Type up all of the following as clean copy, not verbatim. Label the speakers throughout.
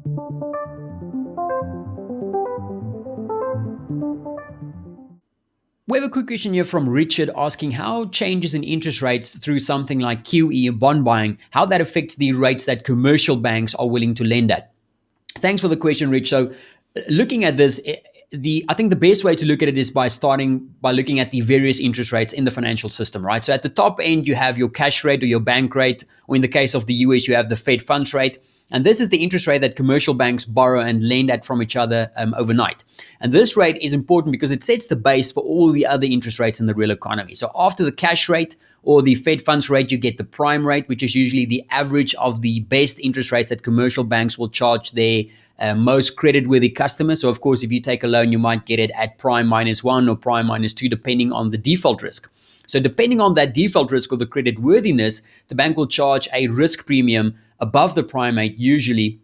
Speaker 1: We have a quick question here from Richard asking how changes in interest rates through something like QE and bond buying, how that affects the rates that commercial banks are willing to lend at. Thanks for the question, Rich. So, looking at this, I think the best way to look at it is by starting by looking at the various interest rates in the financial system, right? So, at the top end, you have your cash rate or your bank rate, or in the case of the US, you have the Fed funds rate. And this is the interest rate that commercial banks borrow and lend at from each other overnight. And this rate is important because it sets the base for all the other interest rates in the real economy. So after the cash rate or the Fed funds rate, you get the prime rate, which is usually the average of the best interest rates that commercial banks will charge their most credit-worthy customers. So of course, if you take a loan, you might get it at prime -1 or prime -2, depending on the default risk. So depending on that default risk or the credit worthiness, the bank will charge a risk premium above the prime rate usually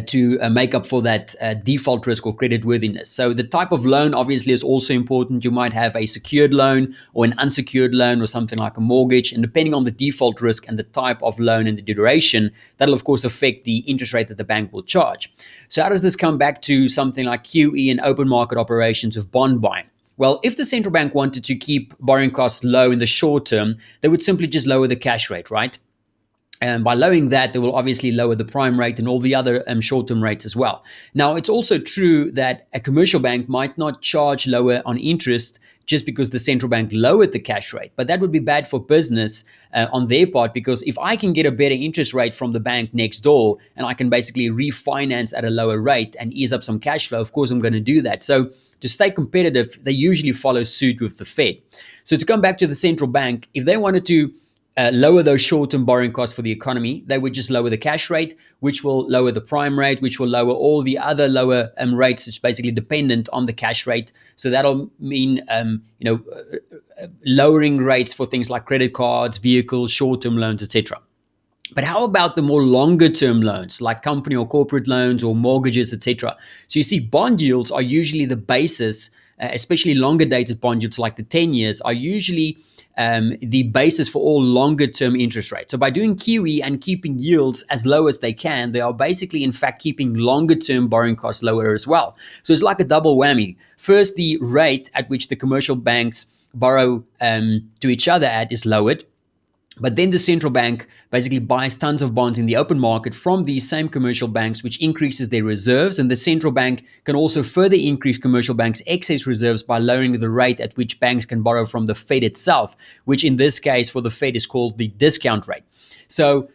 Speaker 1: to make up for that default risk or credit worthiness. So the type of loan obviously is also important. You might have a secured loan or an unsecured loan or something like a mortgage. And depending on the default risk and the type of loan and the duration, that'll of course affect the interest rate that the bank will charge. So how does this come back to something like QE and open market operations of bond buying? Well, if the central bank wanted to keep borrowing costs low in the short term, they would simply just lower the cash rate, right? And by lowering that, they will obviously lower the prime rate and all the other short-term rates as well. Now, it's also true that a commercial bank might not charge lower on interest just because the central bank lowered the cash rate. But that would be bad for business on their part, because if I can get a better interest rate from the bank next door and I can basically refinance at a lower rate and ease up some cash flow, of course I'm going to do that. So to stay competitive, they usually follow suit with the Fed. So to come back to the central bank, if they wanted to lower those short-term borrowing costs for the economy, they would just lower the cash rate, which will lower the prime rate, which will lower all the other lower rates, which is basically dependent on the cash rate. So that'll mean, lowering rates for things like credit cards, vehicles, short-term loans, etc. But how about the more longer-term loans, like company or corporate loans or mortgages, etc.? So you see, bond yields are usually the basis, especially longer-dated bond yields like the 10 years, are usually the basis for all longer-term interest rates. So by doing QE and keeping yields as low as they can, they are basically, in fact, keeping longer-term borrowing costs lower as well. So it's like a double whammy. First, the rate at which the commercial banks borrow to each other at is lowered. But then the central bank basically buys tons of bonds in the open market from these same commercial banks, which increases their reserves. And the central bank can also further increase commercial banks' excess reserves by lowering the rate at which banks can borrow from the Fed itself, which in this case for the Fed is called the discount rate. So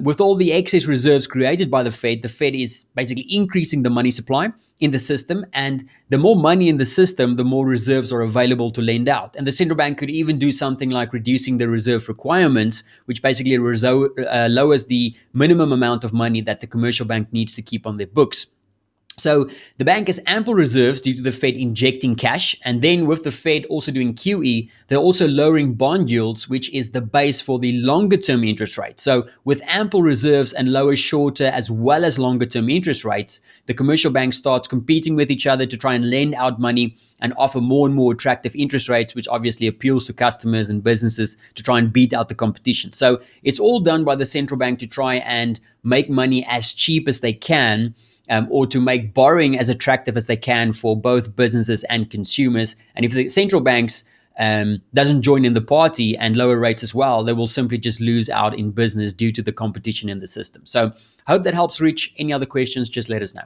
Speaker 1: with all the excess reserves created by the Fed is basically increasing the money supply in the system. And the more money in the system, the more reserves are available to lend out. And the central bank could even do something like reducing the reserve requirements, which basically lowers the minimum amount of money that the commercial bank needs to keep on their books. So the bank has ample reserves due to the Fed injecting cash. And then with the Fed also doing QE, they're also lowering bond yields, which is the base for the longer term interest rate. So with ample reserves and lower shorter as well as longer term interest rates, the commercial bank starts competing with each other to try and lend out money and offer more and more attractive interest rates, which obviously appeals to customers and businesses to try and beat out the competition. So it's all done by the central bank to try and make money as cheap as they can, or to make borrowing as attractive as they can for both businesses and consumers. And if the central banks doesn't join in the party and lower rates as well, they will simply just lose out in business due to the competition in the system. So hope that helps, Rich. Any other questions, just let us know.